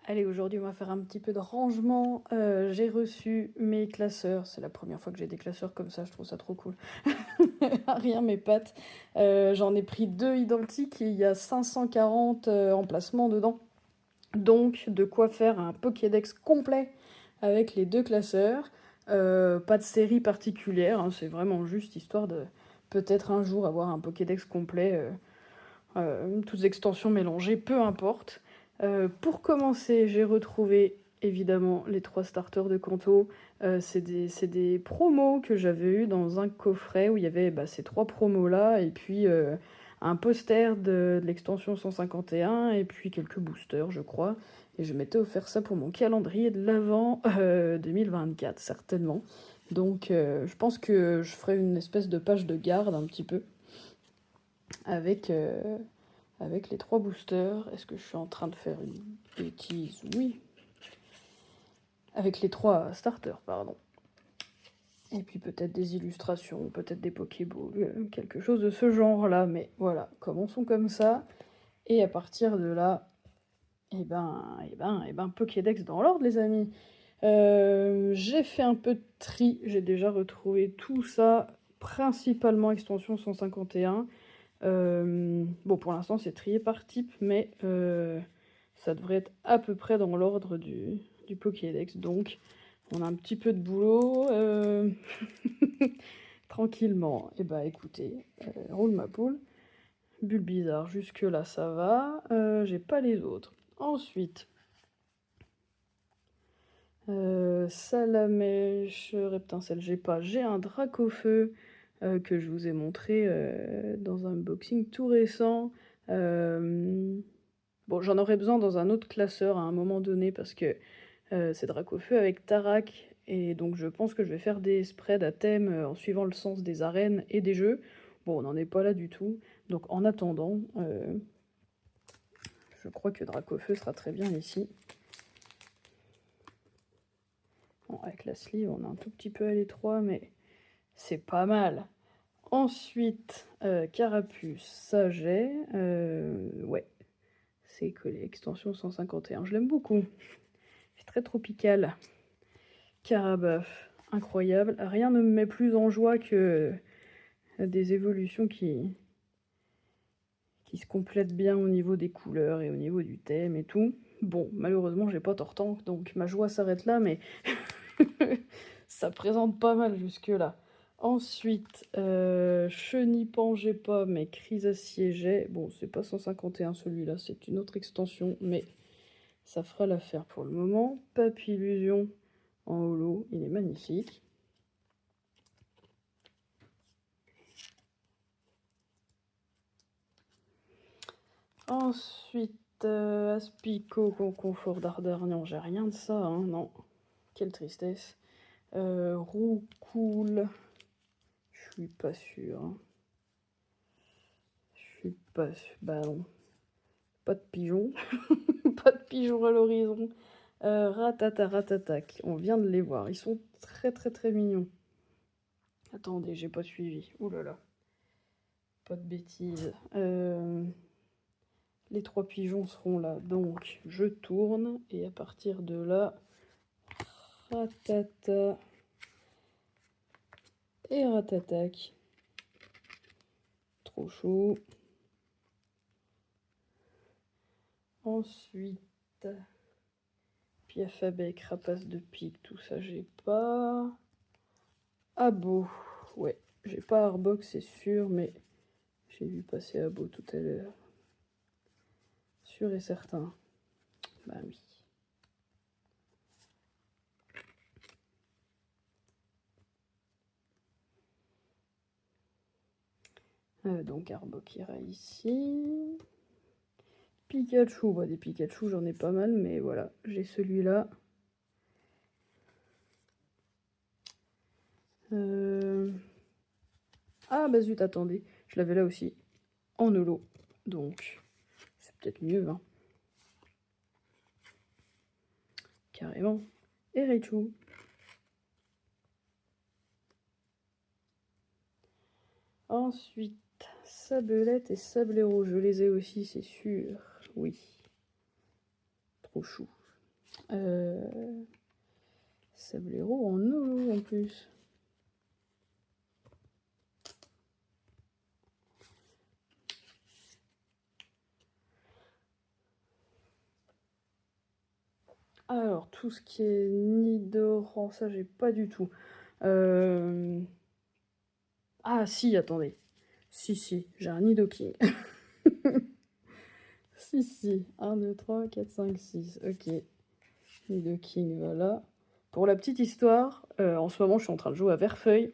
Allez, aujourd'hui, on va faire un petit peu de rangement. J'ai reçu mes classeurs. C'est la première fois que j'ai des classeurs comme ça, je trouve ça trop cool. Rien m'épate. J'en ai pris 2 identiques et il y a 540 emplacements dedans. Donc, de quoi faire un Pokédex complet avec les 2 classeurs. Pas de série particulière, hein, c'est vraiment juste histoire de peut-être un jour avoir un Pokédex complet, toutes extensions mélangées, peu importe. Pour commencer, j'ai retrouvé évidemment les 3 starters de Kanto. C'est des promos que j'avais eu dans un coffret où il y avait ces 3 promos là, et puis un poster de l'extension 151, et puis quelques boosters, je crois. Et je m'étais offert ça pour mon calendrier de l'Avent 2024, certainement. Donc je pense que je ferai une espèce de page de garde un petit peu avec, avec les 3 boosters. Est-ce que je suis en train de faire une bêtise? Oui. Avec les 3 starters, pardon. Et puis peut-être des illustrations, peut-être des Pokéballs, quelque chose de ce genre-là. Mais voilà, commençons comme ça. Et à partir de là, Pokédex dans l'ordre, les amis. J'ai fait un peu de tri. J'ai déjà retrouvé tout ça, principalement extension 151. Bon, pour l'instant, c'est trié par type, mais ça devrait être à peu près dans l'ordre du Pokédex. Donc, on a un petit peu de boulot. Tranquillement. Et bah, écoutez, roule ma poule. Bulbizarre, jusque-là, ça va. J'ai pas les autres. Ensuite, Salamèche, Reptincelle, j'ai pas. J'ai un Dracofeu que je vous ai montré dans un unboxing tout récent. Bon, j'en aurais besoin dans un autre classeur à un moment donné parce que c'est Dracofeu avec Tarak. Et donc je pense que je vais faire des spreads à thème en suivant le sens des arènes et des jeux. Bon, on n'en est pas là du tout. Donc en attendant, je crois que Dracofeu sera très bien ici. Bon, avec la sleeve, on est un tout petit peu à l'étroit, mais c'est pas mal. Ensuite, Carapuce, ça j'ai. Ouais, c'est collé, extension 151. Je l'aime beaucoup. C'est très tropical. Carabuff, incroyable. Rien ne me met plus en joie que des évolutions qui se complètent bien au niveau des couleurs et au niveau du thème et tout. Bon, malheureusement, j'ai pas Tortank, donc ma joie s'arrête là, mais ça présente pas mal jusque-là. Ensuite, Chenipan, j'ai pas, mais Chrysacier, j'ai. Bon, c'est pas 151 celui-là, c'est une autre extension, mais ça fera l'affaire pour le moment. Papillusion en holo, il est magnifique. Ensuite, Aspico, Confort d'Ardarnian, j'ai rien de ça, hein, non. Quelle tristesse. Roucoule, je suis pas sûre. Hein. Je suis pas sûre. Bah non. Pas de pigeon. Pas de pigeon à l'horizon. Ratatac. On vient de les voir. Ils sont très très très mignons. Attendez, j'ai pas suivi. Ouh là là. Pas de bêtises. Les 3 pigeons seront là. Donc, je tourne. Et à partir de là, ratata et ratatac. Trop chaud. Ensuite, Piafabec, rapace de pique, tout ça j'ai pas. Abo, ouais, j'ai pas Arbox c'est sûr, mais j'ai vu passer Abo tout à l'heure. Sûr et certain. Bah oui. Donc Arbok ira ici. Pikachu, bah des Pikachu j'en ai pas mal, mais voilà, j'ai celui-là. Ah bah zut, attendez, je l'avais là aussi, en holo, donc c'est peut-être mieux, hein. Carrément. Et Raichu. Ensuite, Sablette et Sablero, je les ai aussi, c'est sûr. Oui. Trop chou. Sablero en holo en plus. Alors, tout ce qui est Nidoran, ça j'ai pas du tout. Ah si, attendez. Si, j'ai un Nidoking. Si. 1, 2, 3, 4, 5, 6. Ok. Nidoking, voilà. Pour la petite histoire, en ce moment je suis en train de jouer à Verfeuille.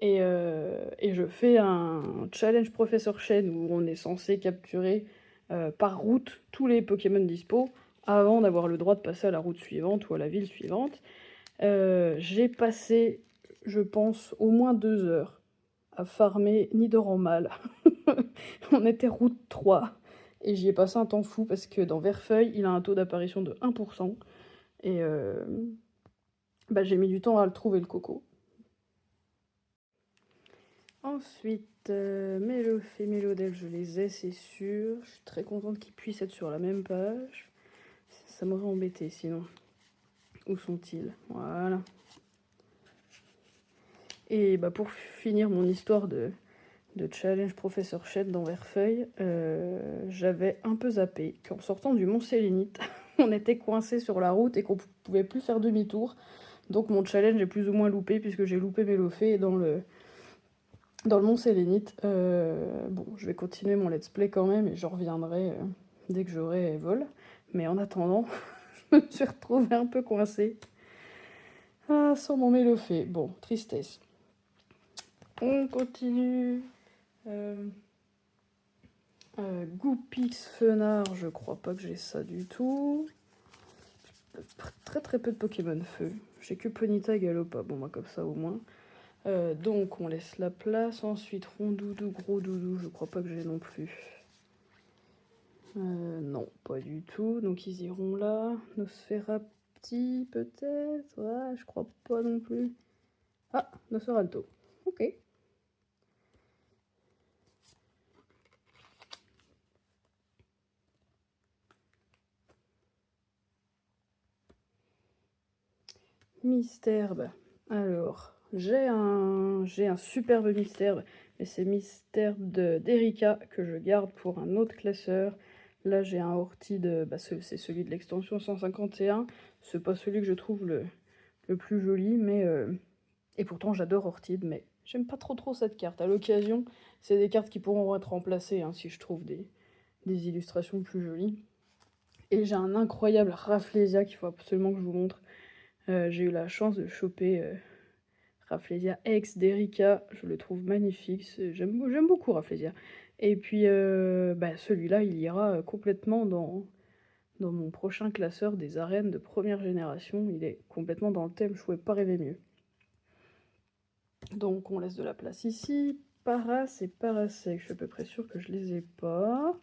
Et je fais un challenge Professeur Chen où on est censé capturer par route tous les Pokémon dispo avant d'avoir le droit de passer à la route suivante ou à la ville suivante. J'ai passé, je pense, au moins 2 heures à farmer Nidoran mâle. On était route 3 et j'y ai passé un temps fou parce que dans Verfeuille, il a un taux d'apparition de 1%. Et bah, j'ai mis du temps à le trouver, le coco. Ensuite, Mélof et Mélodel, je les ai, c'est sûr. Je suis très contente qu'ils puissent être sur la même page. Ça m'aurait embêté sinon. Où sont-ils? Voilà. Et bah, pour finir mon histoire de challenge Professeur Chet dans Verfeuille, j'avais un peu zappé qu'en sortant du Mont Sélénite, on était coincé sur la route et qu'on pouvait plus faire demi-tour. Donc mon challenge est plus ou moins loupé puisque j'ai loupé Mélofée dans le Mont Sélénite. Bon, je vais continuer mon let's play quand même et je reviendrai dès que j'aurai vol. Mais en attendant, je me suis retrouvée un peu coincée. Ah, sans mon Mélofée. Bon, tristesse. On continue. Goupix Fenard, je crois pas que j'ai ça du tout. Très peu de Pokémon feu. J'ai que Ponyta et Galopa. Bon, bah comme ça au moins. Donc on laisse la place. Ensuite, Rondoudou, Gros Doudou, je crois pas que j'ai non plus. Non, pas du tout. Donc ils iront là. Nosferapti, peut-être. Ouais, je crois pas non plus. Ah, Nosferalto. Ok. Mystère. Alors, j'ai un superbe mystère, mais c'est mystère d'Erika que je garde pour un autre classeur. Là, j'ai un Orchid, c'est celui de l'extension 151. C'est pas celui que je trouve le plus joli, mais et pourtant j'adore Orchid, mais j'aime pas trop cette carte. À l'occasion, c'est des cartes qui pourront être remplacées hein, si je trouve des illustrations plus jolies. Et j'ai un incroyable Rafflesia qu'il faut absolument que je vous montre. J'ai eu la chance de choper Rafflesia ex d'Erika, je le trouve magnifique, j'aime beaucoup Rafflesia. Et puis celui-là, il ira complètement dans mon prochain classeur des arènes de première génération. Il est complètement dans le thème, je pouvais pas rêver mieux. Donc on laisse de la place ici. Paras et Parasec, je suis à peu près sûre que je les ai pas.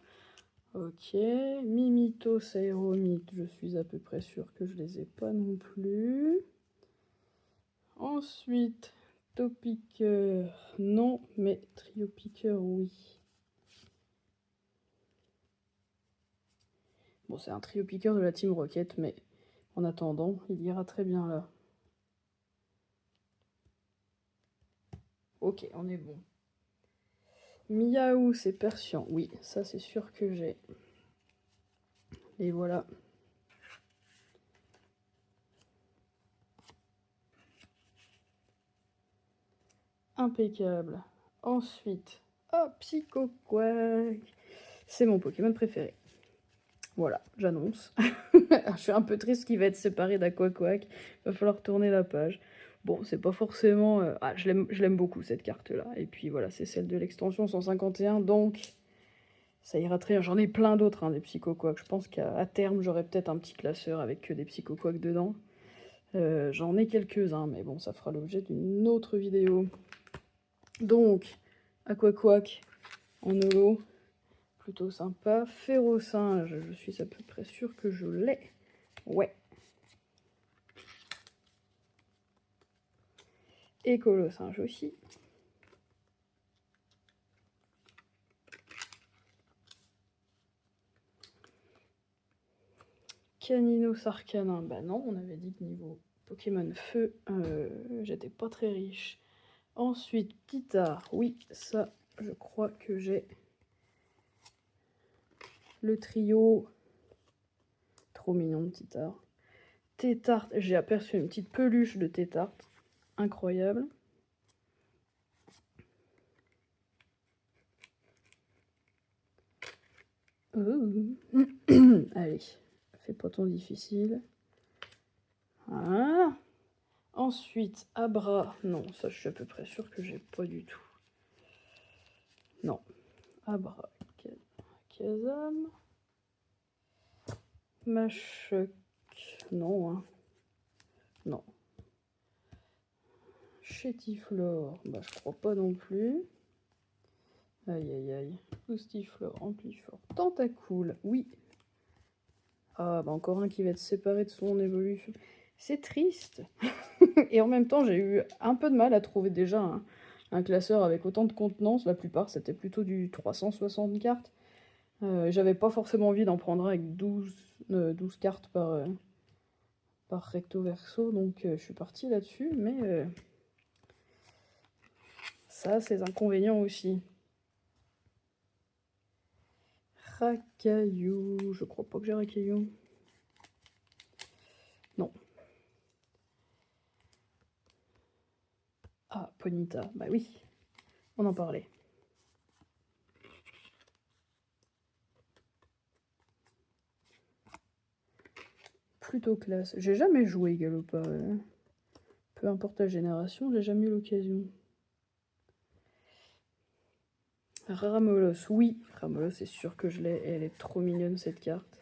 Ok, Mimitos, Aéromite, je suis à peu près sûre que je les ai pas non plus. Ensuite, Topiqueur, non, mais Triopiqueur, oui. Bon, c'est un Triopiqueur de la Team Rocket, mais en attendant, il ira très bien là. Ok, on est bon. Miaou, c'est Persian, oui, ça c'est sûr que j'ai. Et voilà. Impeccable. Ensuite, oh, Psychoquack. C'est mon Pokémon préféré. Voilà, j'annonce. Je suis un peu triste qu'il va être séparé d'Aquaquack. Il va falloir tourner la page. Bon, c'est pas forcément... Ah, je l'aime beaucoup, cette carte-là. Et puis voilà, c'est celle de l'extension 151, donc ça ira très bien. J'en ai plein d'autres, hein, des Psychoquack. Je pense qu'à terme, j'aurai peut-être un petit classeur avec que des Psychoquack dedans. J'en ai quelques-uns, mais bon, ça fera l'objet d'une autre vidéo. Donc, Aquaquack en holo, plutôt sympa. Férocinge, je suis à peu près sûre que je l'ai. Ouais. Et Colossinge aussi. Canino Sarcanin, bah non, on avait dit que niveau Pokémon Feu, j'étais pas très riche. Ensuite, Guitare, oui, ça, je crois que j'ai le trio. Trop mignon de Guitare. Tétarte, j'ai aperçu une petite peluche de Tétarte, incroyable. Allez, fais pas ton difficile. Voilà. Ensuite, Abra. Non, ça je suis à peu près sûre que j'ai pas du tout. Non. Abra. Kazam. Machoc. Non, hein. Non. Chétiflore. Bah, je crois pas non plus. Aïe, aïe, aïe. Poustiflore, Ampliflore. Tentacool. Oui. Ah, bah, encore un qui va être séparé de son évolution. C'est triste. Et en même temps, j'ai eu un peu de mal à trouver déjà un classeur avec autant de contenance. La plupart, c'était plutôt du 360 cartes. J'avais pas forcément envie d'en prendre un avec 12 cartes par recto verso, donc je suis partie là-dessus, mais ça a ses inconvénients aussi. Racaillou, je crois pas que j'ai Racaillou. Non. Ah, Ponyta, bah oui, on en parlait. Plutôt classe. J'ai jamais joué Galopa. Peu importe la génération, j'ai jamais eu l'occasion. Ramolos, oui. Ramolos, c'est sûr que je l'ai. Elle est trop mignonne, cette carte.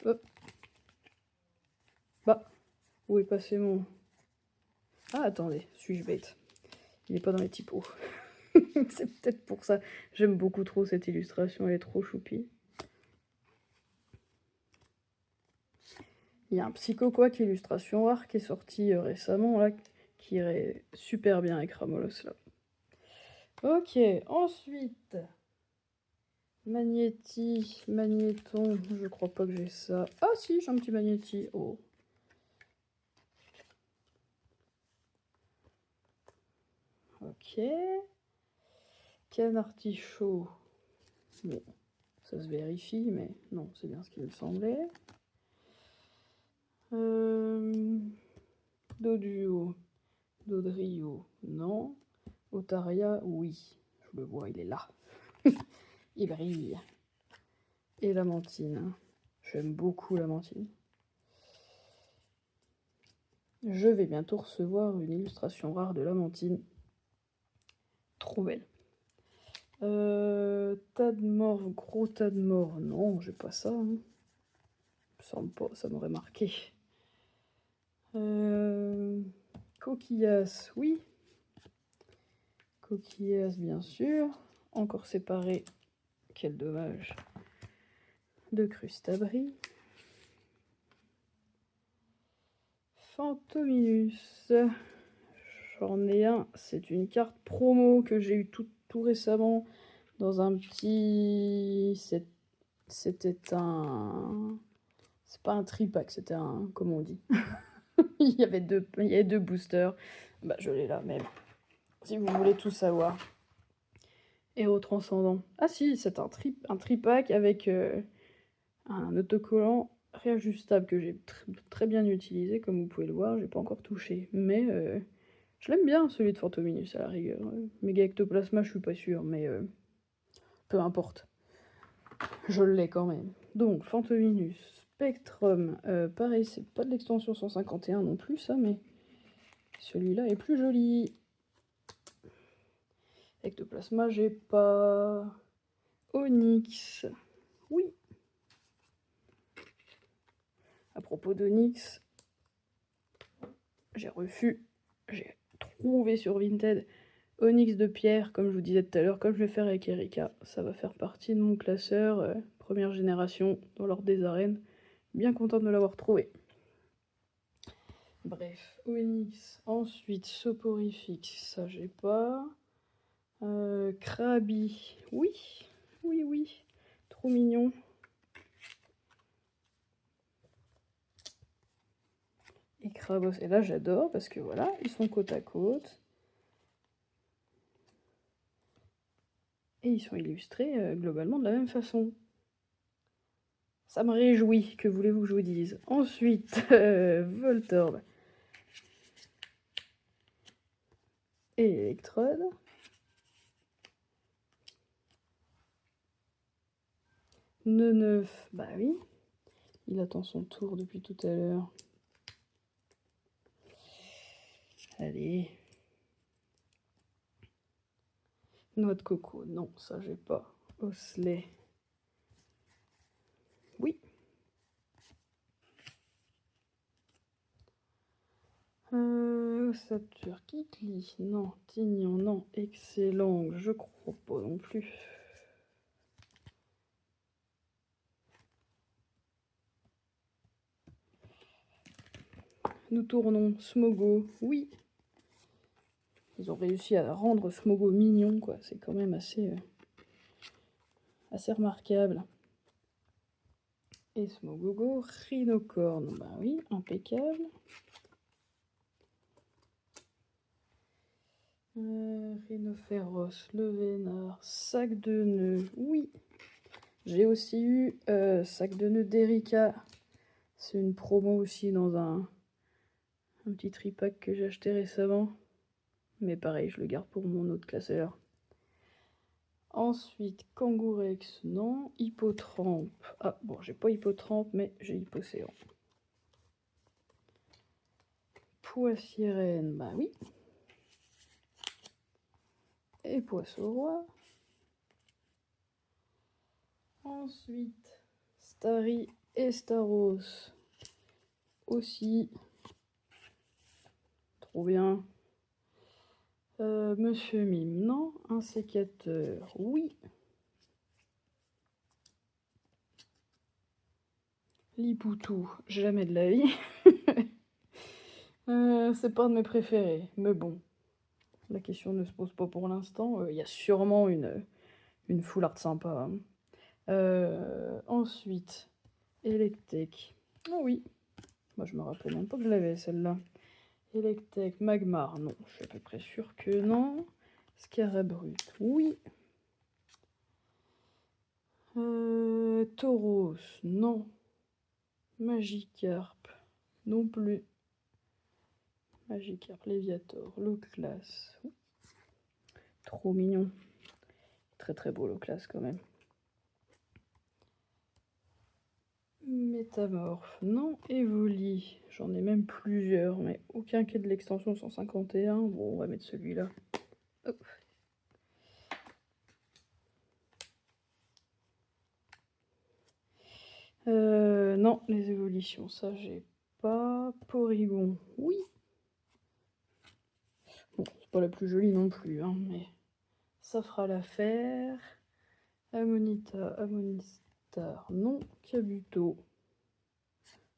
Hop. Bah, où est passé mon... Ah, attendez, suis-je bête? Il n'est pas dans les typos. C'est peut-être pour ça. J'aime beaucoup trop cette illustration, elle est trop choupie. Il y a un Psychoquack illustration rare qui est sorti récemment, là, qui irait super bien avec Ramolos, là. Ok, ensuite... Magnéton, je crois pas que j'ai ça. Ah si, j'ai un petit Magnéti. Oh. Ok. Canartichaud. Bon, ça se vérifie, mais non, c'est bien ce qu'il me semblait. Doduo. Dodrio, non. Otaria, oui. Je le vois, il est là. Il brille. Et Lamantine. J'aime beaucoup Lamantine. Je vais bientôt recevoir une illustration rare de Lamantine. Trop belle. Tas de morts, gros tas de morts. Non, j'ai pas ça. Hein. Me semble pas, ça m'aurait marqué. Coquillas, oui. Coquillas, bien sûr. Encore séparé. Quel dommage. De Crustabri. Fantominus. J'en ai un. C'est une carte promo que j'ai eu tout récemment dans un petit... C'était un... C'est pas un tripack, c'était un... Comment on dit? il y avait deux boosters. Bah, je l'ai là même. Si vous voulez tout savoir. Héros transcendant. Ah si, c'est un tripack avec un autocollant réajustable que j'ai très bien utilisé, comme vous pouvez le voir. J'ai pas encore touché. Mais je l'aime bien, celui de Fantominus, à la rigueur. Méga Ectoplasma, je suis pas sûre, mais peu importe. Je l'ai quand même. Donc, Fantominus, Spectrum. Pareil, c'est pas de l'extension 151 non plus, ça, mais celui-là est plus joli. Ectoplasma, j'ai pas. Onyx. Oui. À propos d'Onyx, j'ai trouvé sur Vinted Onyx de pierre, comme je vous disais tout à l'heure, comme je vais faire avec Erika. Ça va faire partie de mon classeur, première génération, dans l'ordre des arènes. Bien contente de l'avoir trouvé. Bref, Onyx. Ensuite, Soporifique, ça j'ai pas. Krabi, oui. Trop mignon. Crabos. Et là, j'adore parce que voilà, ils sont côte à côte. Et ils sont illustrés globalement de la même façon. Ça me réjouit, que voulez-vous que je vous dise. Ensuite, Voltorb et Electrode. Neuf, bah oui. Il attend son tour depuis tout à l'heure. Allez. Noix de coco, non, ça j'ai pas. Osley. Oui. Ossature, Kikli, non. Tignon, non. Excellent, je crois pas non plus. Nous tournons. Smogo, oui. Ils ont réussi à rendre Smogo mignon, quoi. C'est quand même assez remarquable. Et Smogogo, Rhinocorne, bah oui, impeccable. Rhinophéros, le Vénard, sac de nœuds, oui. J'ai aussi eu sac de nœuds d'Erika. C'est une promo aussi dans un petit tripack que j'ai acheté récemment. Mais pareil, je le garde pour mon autre classeur. Ensuite, Kangourex, non. Hippotrampe. Ah, bon, j'ai pas Hippotrampe, mais j'ai Hippocéan. Poissirène, bah oui. Et Poisson-Roi. Ensuite, Starry et Staros. Aussi. Trop bien. Monsieur Mime, non. Un sécateur, oui. Lipoutou, jamais de la vie. C'est pas un de mes préférés, mais bon. La question ne se pose pas pour l'instant. Il y a sûrement une full art sympa. Ensuite, Electek. Ah oui. Moi, je me rappelle même pas que je l'avais, celle-là. Electek, Magmar, non. Je suis à peu près sûre que non. Scarabrut, oui. Tauros, non. Magikarp, non plus. Magikarp, Léviator, Loclas. Oui. Trop mignon. Très très beau Loclas quand même. Métamorphe, non. Evoli, j'en ai même plusieurs, mais aucun qui est de l'extension 151. Bon, on va mettre celui-là. Hop. Non, les évolutions, ça j'ai pas. Porygon, oui. Bon, c'est pas la plus jolie non plus, hein, mais ça fera l'affaire. Ammonita, Ammonistar, non. Kabuto,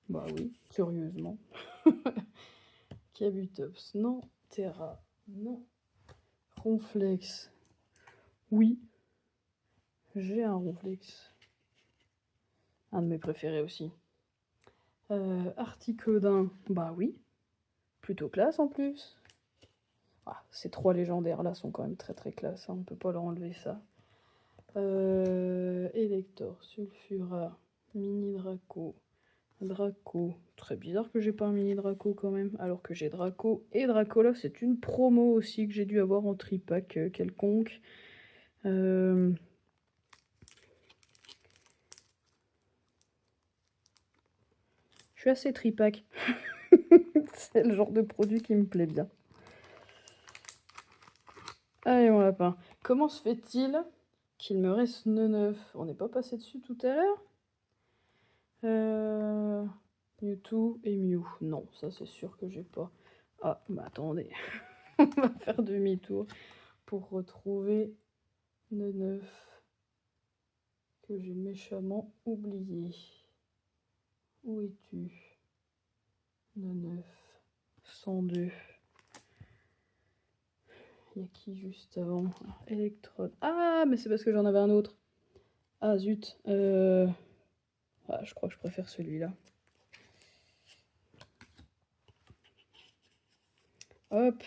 bah oui, curieusement. Kabutops, non. Terra, non. Ronflex, oui. J'ai un Ronflex. Un de mes préférés aussi. Articodin, bah oui. Plutôt classe en plus. Ah, ces trois légendaires là sont quand même très très classe, hein, on peut pas leur enlever ça. Elector, Sulfura, Mini Draco, Draco. Très bizarre que j'ai pas un Mini Draco quand même, alors que j'ai Draco et Dracola. C'est une promo aussi que j'ai dû avoir en tripack quelconque. Je suis assez tripack. C'est le genre de produit qui me plaît bien. Allez mon lapin. Comment se fait-il qu'il me reste 9? On n'est pas passé dessus tout à l'heure. Mewtwo et Mew. Non, ça c'est sûr que j'ai pas. Ah, bah attendez. On va faire demi-tour pour retrouver 9 que j'ai méchamment oublié. Où es-tu? 9 102. Il y a qui juste avant? Electrode. Ah, mais c'est parce que j'en avais un autre. Ah, zut. Ah, je crois que je préfère celui-là. Hop.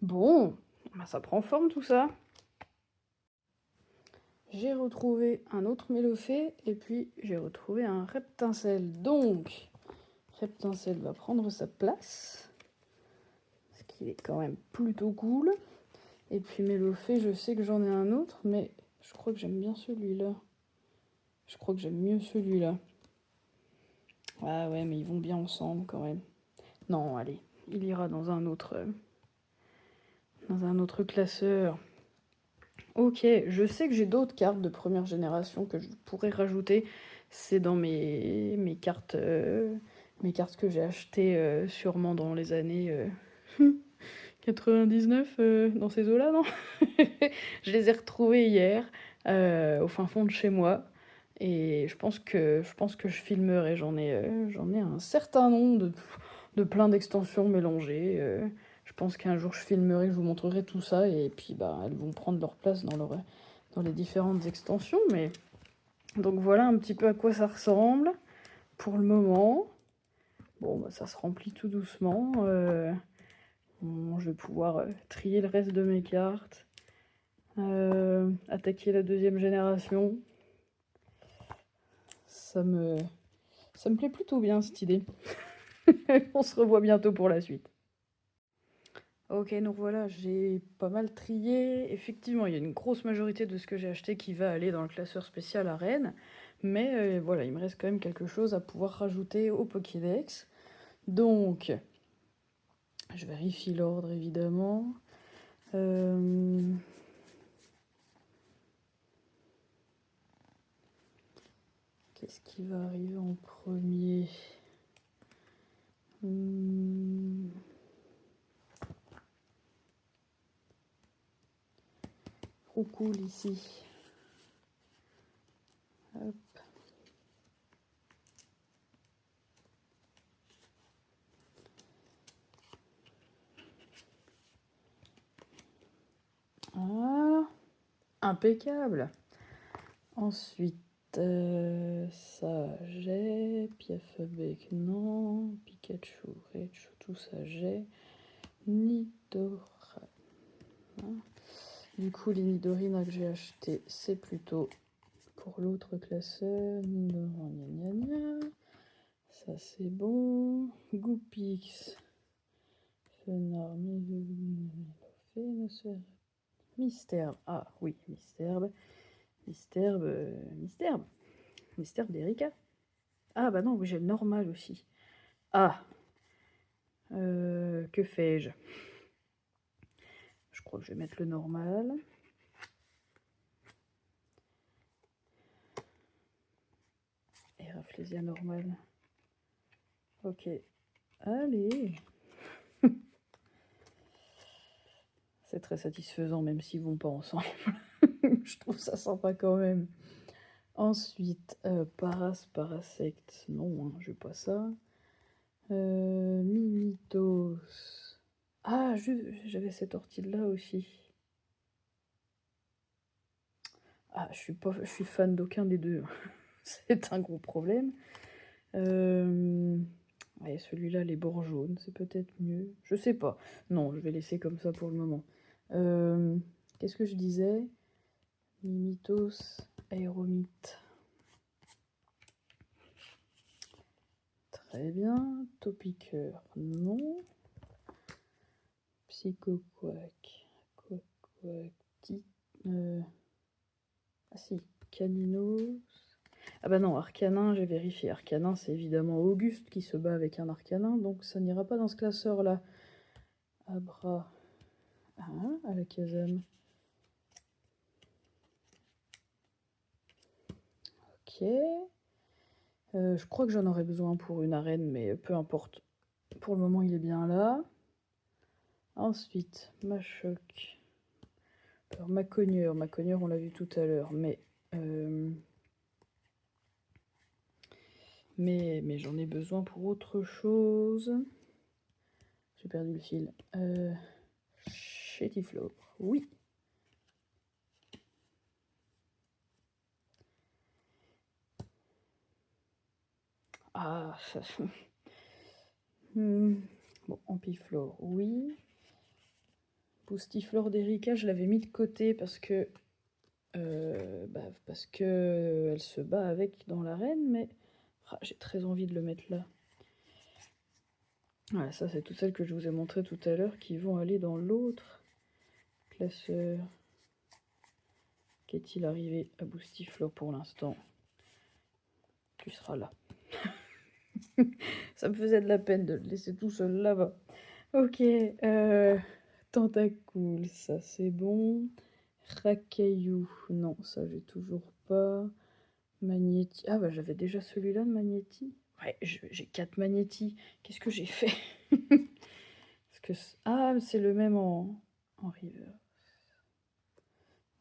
Bon, bah, ça prend forme tout ça. J'ai retrouvé un autre Mélophée et puis j'ai retrouvé un Reptincelle. Donc, Reptincelle va prendre sa place, ce qui est quand même plutôt cool. Et puis Mélophée, je sais que j'en ai un autre, mais je crois que j'aime bien celui-là. Je crois que j'aime mieux celui-là. Ah ouais, mais ils vont bien ensemble quand même. Non, allez, il ira dans un autre classeur. Ok, je sais que j'ai d'autres cartes de première génération que je pourrais rajouter. C'est dans mes cartes que j'ai achetées sûrement dans les années 99, dans ces eaux-là, non? Je les ai retrouvées hier au fin fond de chez moi. Et je pense que je filmerai. J'en ai un certain nombre de plein d'extensions mélangées. Je pense qu'un jour je filmerai, je vous montrerai tout ça. Et puis bah, elles vont prendre leur place dans les différentes extensions. Mais donc voilà un petit peu à quoi ça ressemble pour le moment. Bon, bah, ça se remplit tout doucement. Bon, je vais pouvoir trier le reste de mes cartes. Attaquer la deuxième génération. Ça me plaît plutôt bien cette idée. On se revoit bientôt pour la suite. Ok, donc voilà, j'ai pas mal trié. Effectivement, il y a une grosse majorité de ce que j'ai acheté qui va aller dans le classeur spécial arène. Mais voilà, il me reste quand même quelque chose à pouvoir rajouter au Pokédex. Donc, je vérifie l'ordre évidemment. Qu'est-ce qui va arriver en premier? Trop cool ici. Hop. Voilà. Impeccable. Ensuite, ça j'ai. Piafabec, non. Pikachu, Raichu, tout ça j'ai. Nidoran. Du coup, les Nidorina que j'ai acheté, c'est plutôt pour l'autre classeur. Nidoran, gna gna gna. Ça c'est bon. Goupix. Fenard, Mystère. Ah oui, Mystère. Mystère d'Erika. Ah bah non, oui, j'ai le normal aussi. Ah, que fais-je? Je crois que je vais mettre le normal. Et Rafflesia normal. Ok. Allez. C'est très satisfaisant, même s'ils vont pas ensemble. Je trouve ça sympa quand même. Ensuite, Parasect. Non, hein, je veux pas ça. Mimitos. Ah, j'avais cette ortie-là aussi. Ah, je suis fan d'aucun des deux. C'est un gros problème. Ouais, celui-là, les bords jaunes, c'est peut-être mieux. Je sais pas. Non, je vais laisser comme ça pour le moment. Qu'est-ce que je disais? Mimitos, Aéromite. Très bien. Topiqueur, non. Psychoquack. Ah si, Caninos. Ah bah non, Arcanin, j'ai vérifié. Arcanin, c'est évidemment Auguste qui se bat avec un Arcanin, donc ça n'ira pas dans ce classeur-là. Abra. Ah, Alakazam. Ok. Je crois que j'en aurais besoin pour une arène, mais peu importe. Pour le moment, il est bien là. Ensuite, Machoc. Alors, Macogneur, on l'a vu tout à l'heure, mais j'en ai besoin pour autre chose. J'ai perdu le fil. Chétiflore, oui. Ah, ça... Bon, Ampiflore, oui. Boostiflore d'Erika, je l'avais mis de côté parce que elle se bat avec dans l'arène, mais j'ai très envie de le mettre là. Voilà, ça c'est toutes celles que je vous ai montré tout à l'heure qui vont aller dans l'autre classeur. Qu'est-il arrivé à Boostiflore pour l'instant? Tu seras là. Ça me faisait de la peine de le laisser tout seul là-bas. Ok, Tentacool, ça c'est bon. Racaillou, non, ça j'ai toujours pas. Magnéti, ah bah j'avais déjà celui-là de Magnéti. Ouais, j'ai 4 Magnéti. Qu'est-ce que j'ai fait? Ah, c'est le même en river.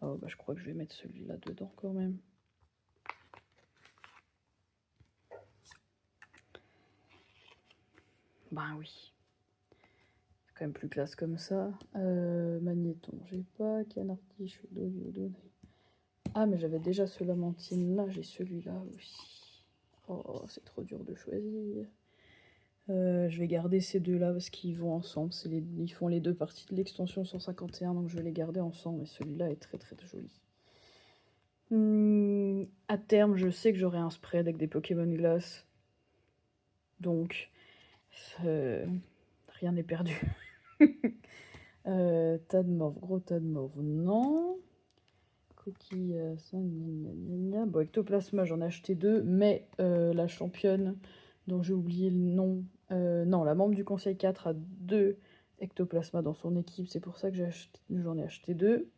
Oh bah je crois que je vais mettre celui-là dedans quand même. Ben oui. C'est quand même plus classe comme ça. Magnéton, j'ai pas. Canartiche, Dodo. Ah mais j'avais déjà ce Lamantine là, j'ai celui-là aussi. Oh, c'est trop dur de choisir. Je vais garder ces deux-là parce qu'ils vont ensemble. Ils font les deux parties de l'extension 151, donc je vais les garder ensemble. Et celui-là est très très joli. À terme, je sais que j'aurai un spread avec des Pokémon glace. Donc, rien n'est perdu. Tas de morve, gros tas de morve, non. Coquille, ça, bon, Ectoplasma, j'en ai acheté 2, mais la championne dont j'ai oublié le nom, non, la membre du conseil 4 a 2 Ectoplasma dans son équipe, c'est pour ça que j'en ai acheté 2.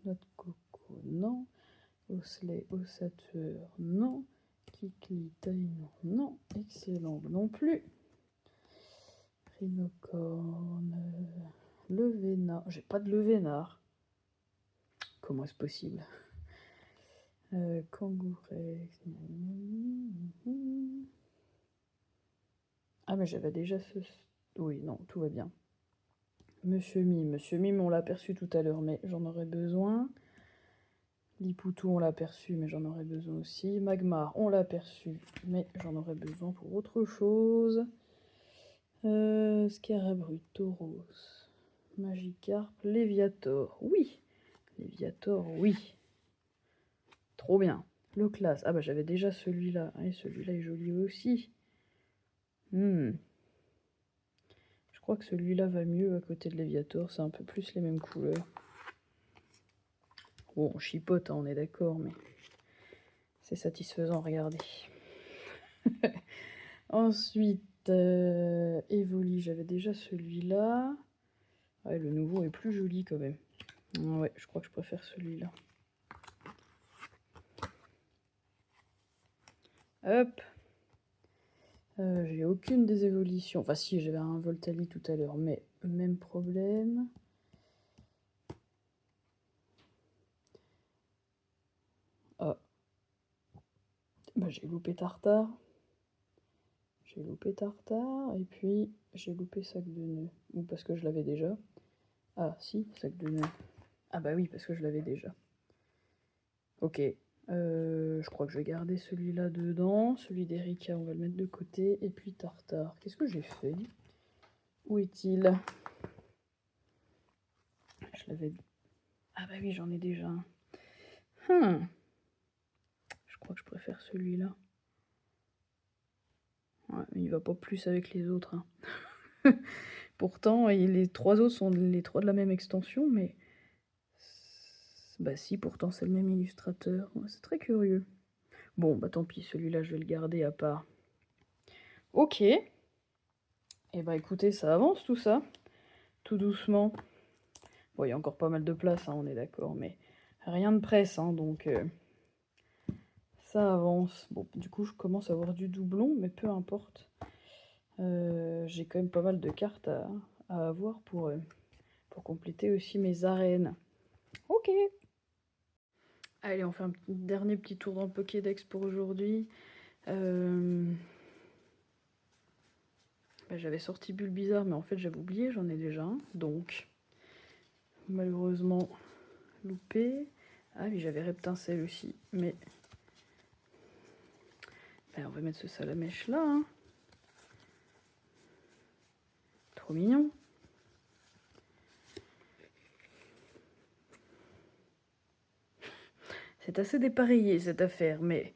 Notre coco, non. Osley, ossateur, non. Kikli, Taillon, non. Excellent, non plus. Rhinocorne, Levénard. J'ai pas de Levénard. Comment est-ce possible? Kangourex. Ah mais j'avais déjà ce... Oui, non, tout va bien. Monsieur Mime, on l'a aperçu tout à l'heure, mais j'en aurais besoin. Lipoutou, on l'a aperçu, mais j'en aurais besoin aussi. Magmar, on l'a aperçu, mais j'en aurais besoin pour autre chose. Scarabru, Tauros, Magikarp, Léviator, oui. Léviator, oui. Trop bien. Le classe. Ah bah j'avais déjà celui-là. Et celui-là est joli aussi. Je crois que celui-là va mieux à côté de Léviator. C'est un peu plus les mêmes couleurs. Bon, on chipote, hein, on est d'accord, mais c'est satisfaisant, regardez. Ensuite, Evoli, j'avais déjà celui-là. Ouais, le nouveau est plus joli quand même. Ouais, je crois que je préfère celui-là. Hop. J'ai aucune des évolutions. Enfin si, j'avais un Voltali tout à l'heure, mais même problème. Ah. Bah, j'ai loupé Tartare. J'ai loupé Tartare, et puis j'ai loupé Sac de nœuds. Ou parce que je l'avais déjà. Ah si, Sac de nœuds. Ah bah oui, parce que je l'avais déjà. Ok. Je crois que je vais garder celui-là dedans. Celui d'Erika, on va le mettre de côté. Et puis Tartare. Qu'est-ce que j'ai fait? Où est-il? Je l'avais... Ah bah oui, j'en ai déjà un. Je crois que je préfère celui-là. Ouais, mais il va pas plus avec les autres. Hein. Pourtant, les 3 autres sont les 3 de la même extension, mais... Bah si, pourtant c'est le même illustrateur. Ouais, c'est très curieux. Bon, bah tant pis, celui-là je vais le garder à part. Ok. Et bah écoutez, ça avance tout ça. Tout doucement. Bon, il y a encore pas mal de place, hein, on est d'accord, mais rien de presse, hein, donc ça avance. Bon, du coup, je commence à avoir du doublon, mais peu importe. J'ai quand même pas mal de cartes à avoir pour compléter aussi mes arènes. Ok. Allez, on fait un dernier petit tour dans le Pokédex pour aujourd'hui. Bah, j'avais sorti Bulbizarre, mais en fait j'avais oublié, j'en ai déjà un. Donc, malheureusement, loupé. Ah oui, j'avais Reptincelle aussi, mais... Bah, on va mettre ce Salamèche là. Hein. trop mignon. C'est assez dépareillé cette affaire, mais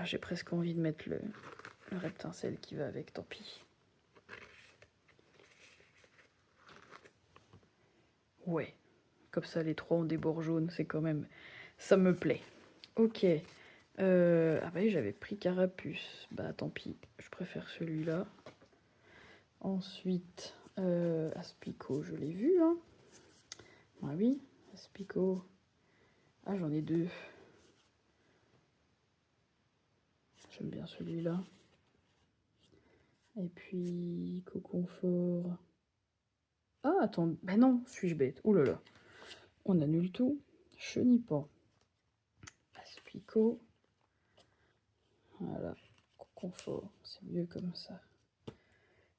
j'ai presque envie de mettre le reptincelle qui va avec, tant pis. Ouais, comme ça les trois ont des bords jaunes, c'est quand même... Ça me plaît. Ok. Ah bah oui, j'avais pris Carapuce. Bah tant pis, je préfère celui-là. Ensuite, Aspico, je l'ai vu, hein. Ah oui, Aspico. Ah, j'en ai deux. J'aime bien celui-là. Et puis, Coconfort. Ah, attends, bah non, suis-je bête? Ouh là là. On annule tout. Chenipan. Aspico. Voilà. Coconfort. C'est mieux comme ça.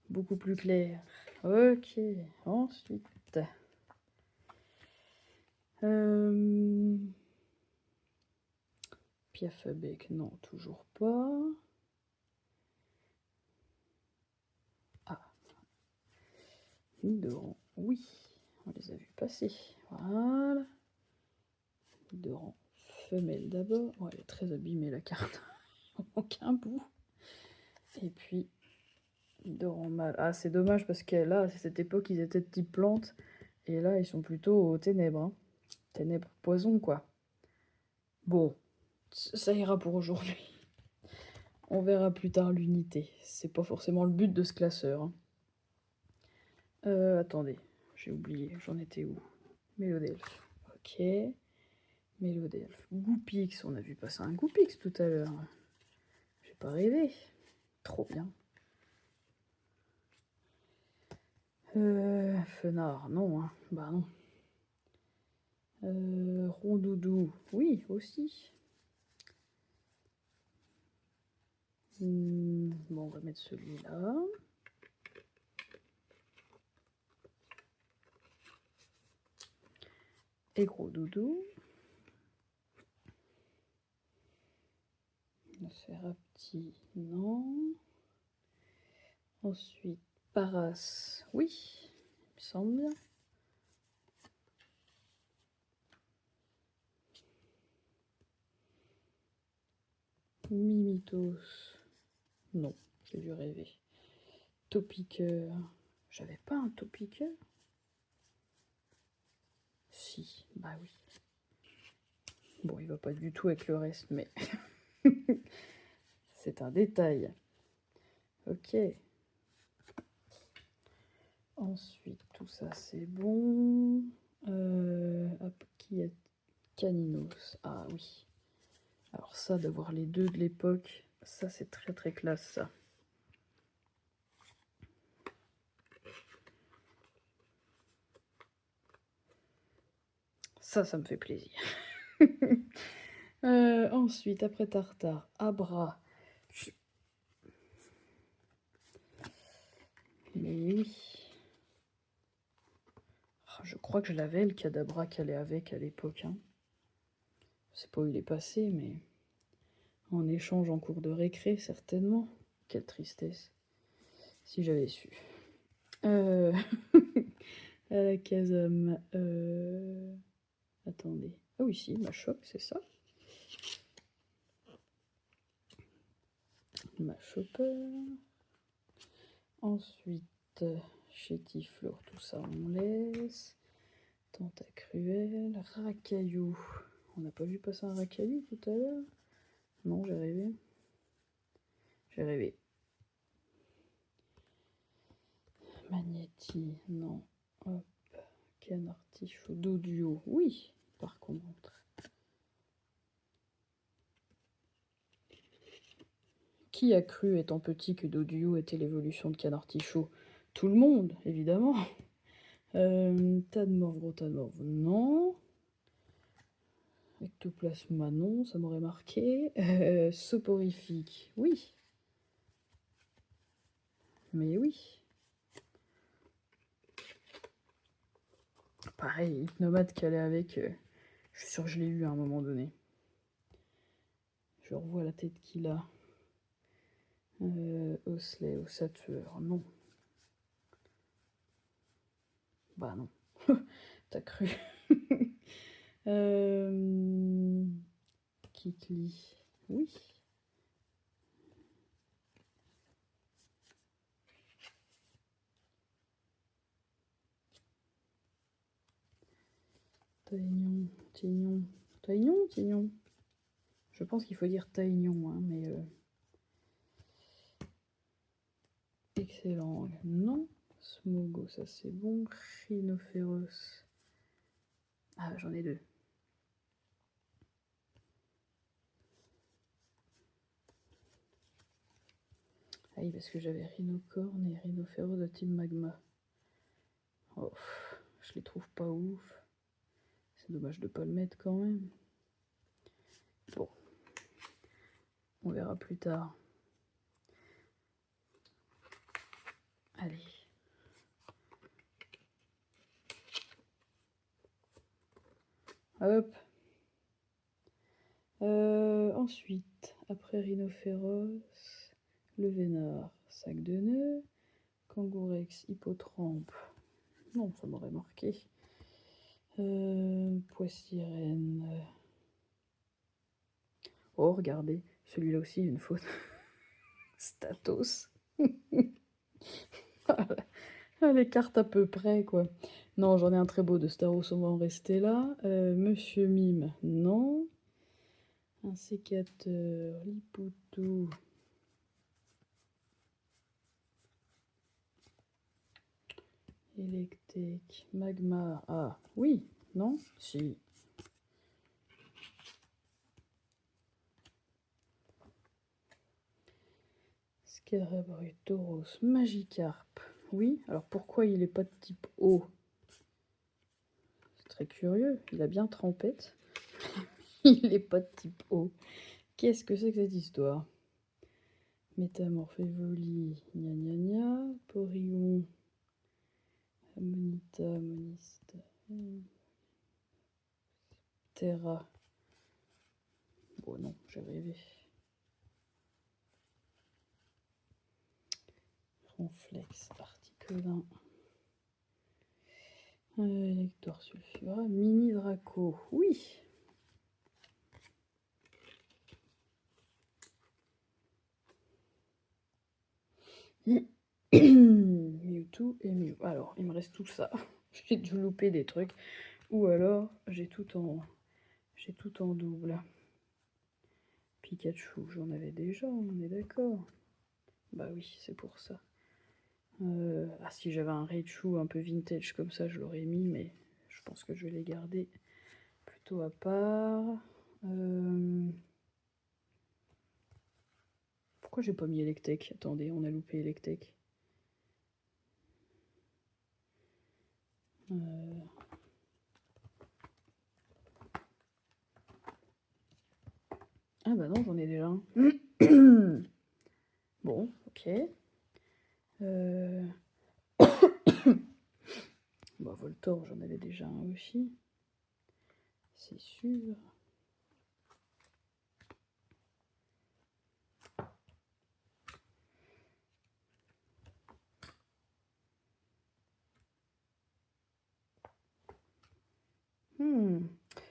Beaucoup plus clair. Ok. Ensuite. Piafabek, non, toujours pas. Ah. Nidoran, oui. On les a vus passer. Voilà. Nidoran, femelle d'abord. Oh, elle est très abîmée la carte. Aucun bout. Et puis, Nidoran mâle. Ah, c'est dommage parce que là, à cette époque, ils étaient de type plante. Et là, ils sont plutôt aux ténèbres. Hein. Ténèbres poison, quoi. Bon, ça ira pour aujourd'hui. On verra plus tard l'unité. C'est pas forcément le but de ce classeur. Hein. Attendez, j'ai oublié. J'en étais où? Mélodelph. Ok. Mélodelph. Goupix. On a vu passer un Goupix tout à l'heure. J'ai pas rêvé. Trop bien. Fenard. Non. Hein. Bah non. Rondoudou. Oui, aussi. Bon, on va mettre celui-là. Et gros doudou. Nosferapti, non. Ensuite, Paras, oui, il me semble bien. Mimitos, non, j'ai dû rêver. Topiqueur, j'avais pas un Topiqueur? Si, bah oui. Bon, il va pas du tout avec le reste, mais c'est un détail. Ok. Ensuite, tout ça c'est bon. Hop, qui est Caninos? Ah oui. Alors ça, d'avoir les deux de l'époque, ça c'est très très classe ça. Ça me fait plaisir. Ensuite, après Tartare, Abra. Mais oui. Je crois que je l'avais, le Kadabra qu'elle est avec à l'époque. Hein. Je sais pas où il est passé, mais en échange en cours de récré, certainement. Quelle tristesse. Si j'avais su. À la Kazam. Attendez. Ah oui, si, ma choc, c'est ça. Ma chopper. Ensuite, Chétiflore, tout ça on laisse. Tentacruel, Racaillou. On n'a pas vu passer un Racaillou tout à l'heure? Non, j'ai rêvé. J'ai rêvé. Magnéti, non. Hop. Canartichaud, Doduo. Oui, par contre. Qui a cru, étant petit, que Doduo était l'évolution de Canartichaud? Tout le monde, évidemment. Tadmorve, gros Tadmorve, non. Ectoplasma, non, ça m'aurait marqué. Soporifique, oui. Mais oui. Pareil, Hypnomate qui allait avec. Je suis sûre que je l'ai eu à un moment donné. Je revois la tête qu'il a. Osley, Ossatueur, non. Bah non. T'as cru. Kikli. Oui. Taignon, Tignon. Taignon, Tignon. Je pense qu'il faut dire Taignon, hein, mais... Excellent. Non. Smogo, ça c'est bon. Rhinophéros. Ah, j'en ai deux. Ah oui, parce que j'avais Rhinocorne et Rhinophéros de Team Magma. Oh, je les trouve pas ouf. C'est dommage de pas le mettre quand même. Bon. On verra plus tard. Allez. Hop. Ensuite, après Rhinophéros, le Vénard, sac de nœuds, Kangourex, Hippotrampe. Non, ça m'aurait marqué. Poissirène. Oh, regardez, celui-là aussi, une faute. Statos. Les cartes à peu près, quoi. Non, j'en ai un très beau de Staros, on va en rester là. Monsieur Mime, non. Un sécateur, Lipoutou. Electek, Magma. Ah, oui, non? Si. Scarabru, Tauros, Magikarp. Oui, alors pourquoi il n'est pas de type eau? C'est très curieux, il a bien trempette. Il n'est pas de type eau. Qu'est-ce que c'est que cette histoire? Métamorphe Evoli, gna gna gna. Porygon, Ammonita, Monista. Terra. Bon, non, j'ai rêvé. Ronflex, Articulin. Lector Sulfura, Mini Draco. Oui. Mewtwo et Mew. Alors, il me reste tout ça. J'ai dû louper des trucs. Ou alors, j'ai tout en double. Pikachu, j'en avais déjà, on est d'accord. Bah oui, c'est pour ça. Ah, si j'avais un Raichu un peu vintage comme ça, je l'aurais mis, mais je pense que je vais les garder plutôt à part. Pourquoi j'ai pas mis Electek? Attendez, on a loupé Electek. Ah bah non, j'en ai déjà un. Bon, ok. Bah, Voltor, j'en avais déjà un aussi. C'est sûr.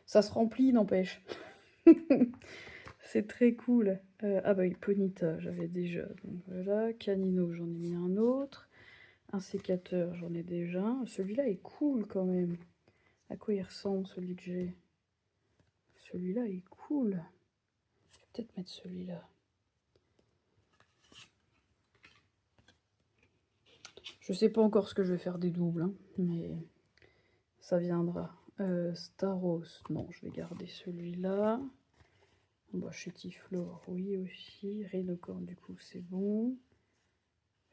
Ça se remplit, n'empêche. C'est très cool. Ah bah oui, Ponyta, j'avais déjà. Donc voilà, Canino, j'en ai mis un autre. Un sécateur, j'en ai déjà un. Celui-là est cool quand même. À quoi il ressemble, celui que j'ai? Celui-là est cool. Je vais peut-être mettre celui-là. Je sais pas encore ce que je vais faire des doubles, hein, mais ça viendra. Staros, non, je vais garder celui-là. Bah, Chétiflore, oui aussi. Rhinocorne, du coup, c'est bon.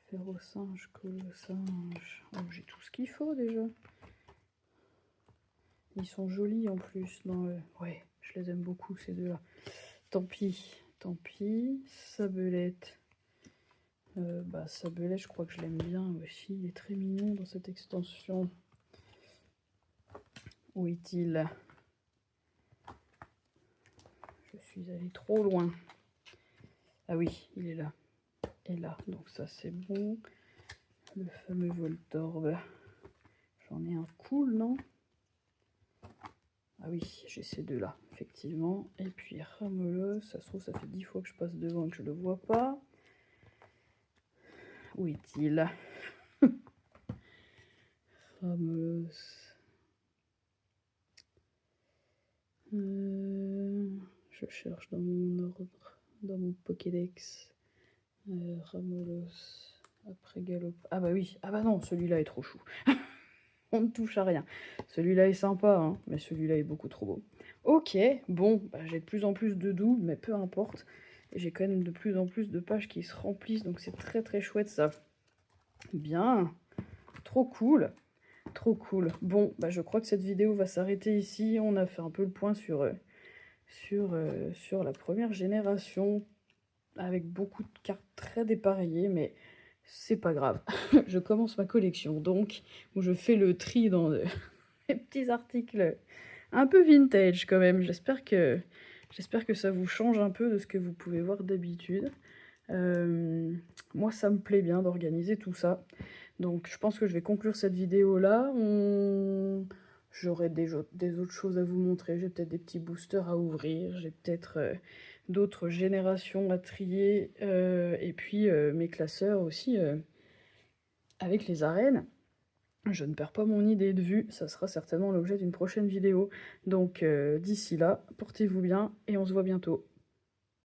Ferrosinge, Colossinge. Oh, j'ai tout ce qu'il faut déjà. Ils sont jolis en plus. Ouais, je les aime beaucoup ces deux-là. Tant pis, tant pis. Sabelette. Bah, Sabelette, je crois que je l'aime bien aussi. Il est très mignon dans cette extension. Où est-il? Je suis allée trop loin. Ah oui, il est là. Et là, donc ça c'est bon. Le fameux Voltorb. J'en ai un cool, non? Ah oui, j'ai ces deux-là, effectivement. Et puis Ramolos, ça se trouve, ça fait 10 fois que je passe devant et que je le vois pas. Où est-il? Ramolos. Je cherche dans mon ordre, dans mon Pokédex. Ramolos. Après Galop. Ah bah oui, ah bah non, celui-là est trop chou. On ne touche à rien. Celui-là est sympa, hein, mais celui-là est beaucoup trop beau. Ok, bon, bah, j'ai de plus en plus de doubles, mais peu importe. J'ai quand même de plus en plus de pages qui se remplissent, donc c'est très très chouette ça. Bien, trop cool. Trop cool. Bon, bah, je crois que cette vidéo va s'arrêter ici. On a fait un peu le point sur la première génération, avec beaucoup de cartes très dépareillées, mais c'est pas grave. Je commence ma collection, donc, où je fais le tri dans les petits articles un peu vintage quand même. J'espère que ça vous change un peu de ce que vous pouvez voir d'habitude. Moi, ça me plaît bien d'organiser tout ça. Donc, je pense que je vais conclure cette vidéo-là. J'aurai des autres choses à vous montrer. J'ai peut-être des petits boosters à ouvrir. J'ai peut-être d'autres générations à trier. Et puis, mes classeurs aussi avec les arènes. Je ne perds pas mon idée de vue. Ça sera certainement l'objet d'une prochaine vidéo. Donc, d'ici là, portez-vous bien et on se voit bientôt.